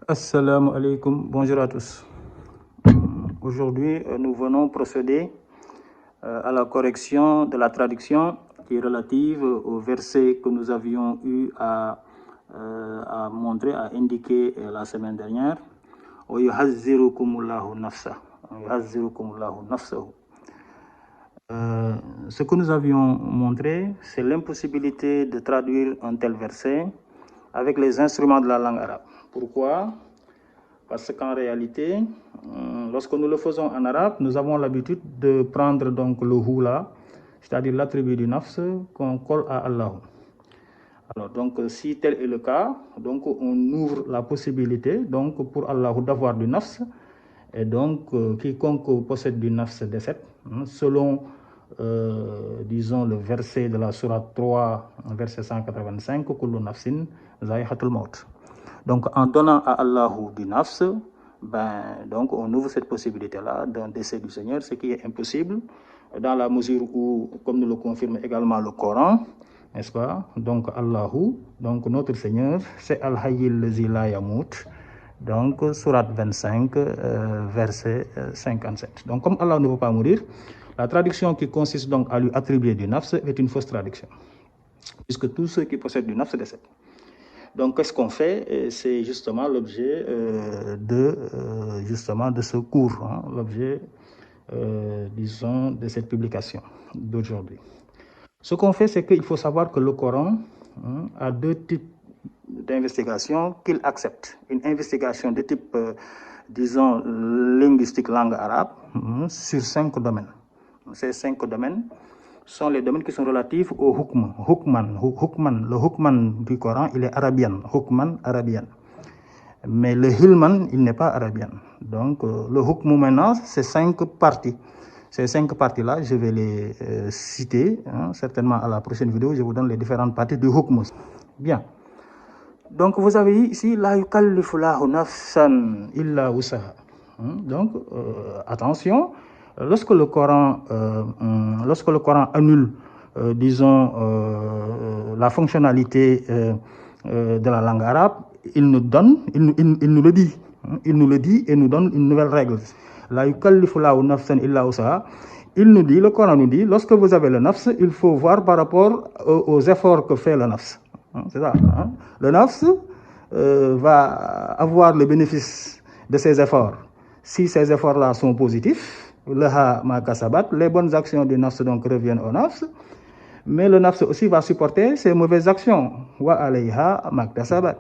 Assalamu alaikum, bonjour à tous. Aujourd'hui, nous venons procéder à la correction de la traduction qui est relative au verset que nous avions eu à montrer, à indiquer la semaine dernière. Ce que nous avions montré, c'est l'impossibilité de traduire un tel verset avec les instruments de la langue arabe. Pourquoi? Parce qu'en réalité, lorsque nous le faisons en arabe, nous avons l'habitude de prendre donc le hula, c'est-à-dire l'attribut du nafs, qu'on colle à Allah. Alors donc si tel est le cas, donc on ouvre la possibilité donc pour Allah d'avoir du nafs, et donc quiconque possède du nafs décède, selon disons le verset de la sourate 3, verset 185, kullu nafsin za'iqatul maut. Donc en donnant à Allah du nafs, donc on ouvre cette possibilité-là d'un décès du Seigneur, ce qui est impossible dans la mesure où, comme nous le confirme également le Coran, n'est-ce pas? Donc Allahu, donc notre Seigneur, c'est Al-Hayyil Lazi la Yamout, donc sourate 25, verset 57. Donc comme Allah ne veut pas mourir, la traduction qui consiste donc à lui attribuer du nafs est une fausse traduction, puisque tous ceux qui possèdent du nafs décèdent. Donc, qu'est-ce qu'on fait? C'est justement l'objet de ce cours, l'objet, disons, de cette publication d'aujourd'hui. Ce qu'on fait, c'est qu'il faut savoir que le Coran a deux types d'investigation qu'il accepte. Une investigation de type, disons, linguistique, langue arabe, sur 5 domaines. Ces 5 domaines sont les domaines qui sont relatifs au hukm. Le hukman du Coran, il est arabien, hukman arabien. Mais le hilman, il n'est pas arabien. Donc, le hukm maintenant, c'est 5 parties. Ces 5 parties-là, je vais les citer, certainement à la prochaine vidéo, je vous donne les différentes parties du hukm. Bien. Donc, vous avez ici, la yukallifu lahu nafsan illa wusaha. Donc, attention. Lorsque le Coran annule, disons, la fonctionnalité de la langue arabe, il nous donne, il nous le dit. Il nous le dit et nous donne une nouvelle règle. La yukallifu lahu nafsan illa wusaha. Il nous dit, le Coran nous dit, lorsque vous avez le nafs, il faut voir par rapport aux efforts que fait le nafs. C'est ça. Le nafs va avoir le bénéfice de ses efforts. Si ces efforts-là sont positifs, les bonnes actions du nafs donc reviennent au nafs, mais le nafs aussi va supporter ses mauvaises actions. Wa alayha maktasabat.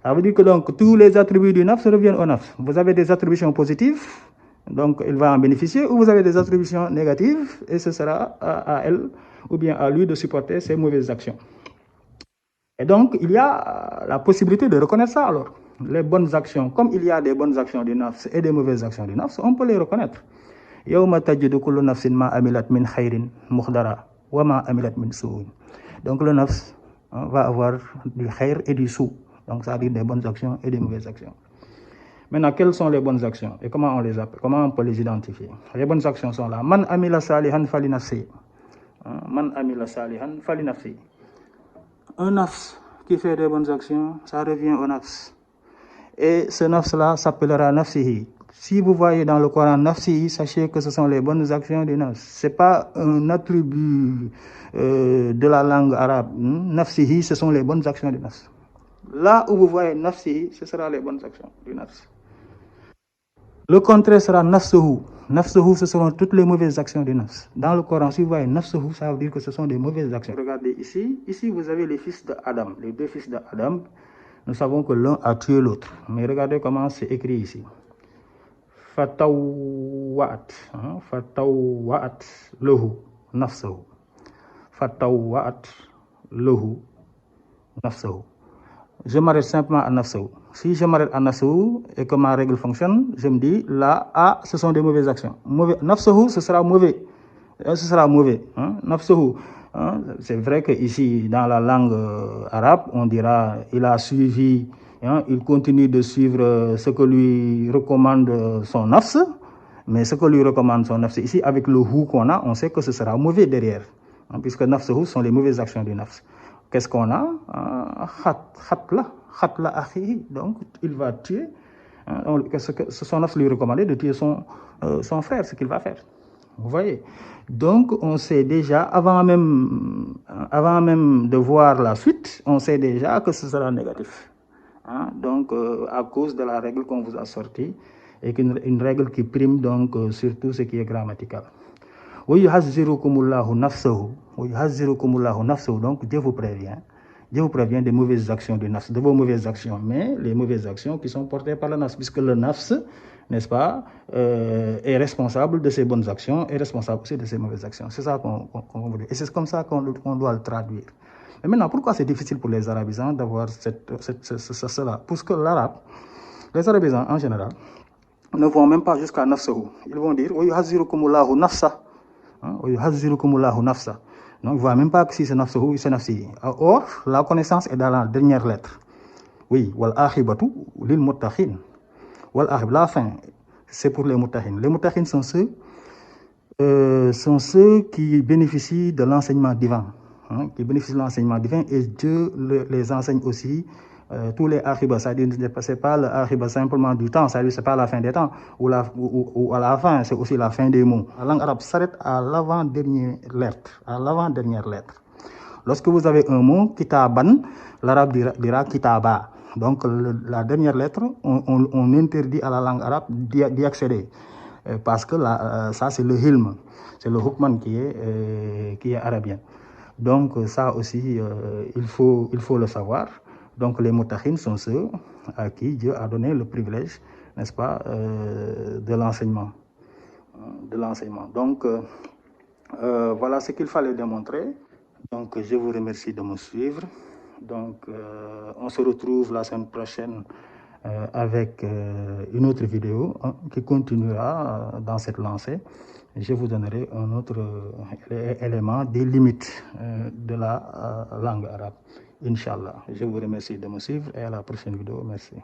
Ça veut dire que donc tous les attributs du nafs reviennent au nafs. Vous avez des attributions positives, donc il va en bénéficier, ou vous avez des attributions négatives, et ce sera à elle ou bien à lui de supporter ses mauvaises actions. Et donc il y a la possibilité de reconnaître ça alors. Les bonnes actions, comme il y a des bonnes actions du nafs et des mauvaises actions du nafs, on peut les reconnaître. Yawma tajidu kullu nafsin ma amilat min khairin muhdara wa ma amilat min su'in. Donc le nafs va avoir du khair et du sou. Donc ça veut dire des bonnes actions et des mauvaises actions. Maintenant, quelles sont les bonnes actions et comment on les appelle, comment on peut les identifier? Les bonnes actions sont là. Man amila salihan fali nafsi. Man amila salihan fali nafsi. Un nafs qui fait des bonnes actions, ça revient au nafs. Et ce nafs-là s'appellera nafsihi. Si vous voyez dans le Coran nafsihi, sachez que ce sont les bonnes actions du nafs. Ce n'est pas un attribut de la langue arabe. Nafsihi, ce sont les bonnes actions du nafs. Là où vous voyez nafsihi, ce sera les bonnes actions du nafs. Le contraire sera nafsuhu. Nafsuhu, ce seront toutes les mauvaises actions du nafs. Dans le Coran, si vous voyez nafsuhu, ça veut dire que ce sont des mauvaises actions. Regardez ici. Ici, vous avez les fils d'Adam, les 2 fils d'Adam. Nous savons que l'un a tué l'autre. Mais regardez comment c'est écrit ici. Fatawwa'at lahu nafsahu. Fatawwa'at lahu nafsahu. Je m'arrête simplement à nafsahu. Si je m'arrête à nafsahu et que ma règle fonctionne, je me dis là, ce sont des mauvaises actions. Nafsahu, ce sera mauvais. Ce sera mauvais. Nafsahu. C'est vrai qu'ici, dans la langue arabe, on dira il a suivi, il continue de suivre ce que lui recommande son nafs, mais ce que lui recommande son nafs, ici, avec le hu qu'on a, on sait que ce sera mauvais derrière, puisque nafsuhu sont les mauvaises actions du nafs. qu'est-ce qu'on a? Khatla akhi, donc il va tuer. Son nafs lui recommandait de tuer son frère, ce qu'il va faire. Vous voyez? Donc, on sait déjà, avant même de voir la suite, on sait déjà que ce sera négatif. Donc, à cause de la règle qu'on vous a sortie, et une règle qui prime donc sur tout ce qui est grammatical. Donc, Dieu vous prévient. Dieu vous prévient des mauvaises actions du nafs, de vos mauvaises actions, mais les mauvaises actions qui sont portées par le nafs, puisque le nafs, n'est-ce pas, est responsable de ses bonnes actions et responsable aussi de ses mauvaises actions. C'est ça qu'on veut dire. Et c'est comme ça qu'on doit le traduire. Mais maintenant, pourquoi c'est difficile pour les arabisants d'avoir cela? Parce que l'arabe, les arabisants en général, ne vont même pas jusqu'à nafsahu. Ils vont dire وَيُحَذِّرُكُمُ nafsa. Nafsa. Donc, il ne voit même pas que si c'est nafsahu ou c'est nafsi. Or, la connaissance est dans la dernière lettre. Oui, wal akhibatu lil muttaqin. Wal akhib, la fin, c'est pour les muttaqin. Les muttaqin sont ceux qui bénéficient de l'enseignement divin. Qui bénéficient de l'enseignement divin, et Dieu les enseigne aussi. Tous les akhibas, c'est-à-dire c'est pas le akhiba simplement du temps, c'est-à-dire c'est pas la fin des temps, ou à la fin, c'est aussi la fin des mots. La langue arabe s'arrête à l'avant-dernière lettre. Lorsque vous avez un mot, kitaban, l'arabe dira kitaba. Donc la dernière lettre, on interdit à la langue arabe d'y accéder. Parce que ça c'est le hilm, c'est le hukman qui est arabien. Donc ça aussi, il faut le savoir. Donc les muttaqin sont ceux à qui Dieu a donné le privilège, n'est-ce pas, de l'enseignement. Donc voilà ce qu'il fallait démontrer. Donc je vous remercie de me suivre. Donc on se retrouve la semaine prochaine avec une autre vidéo qui continuera dans cette lancée. Je vous donnerai un autre élément des limites de la langue arabe. Inch'Allah. Je vous remercie de me suivre et à la prochaine vidéo. Merci.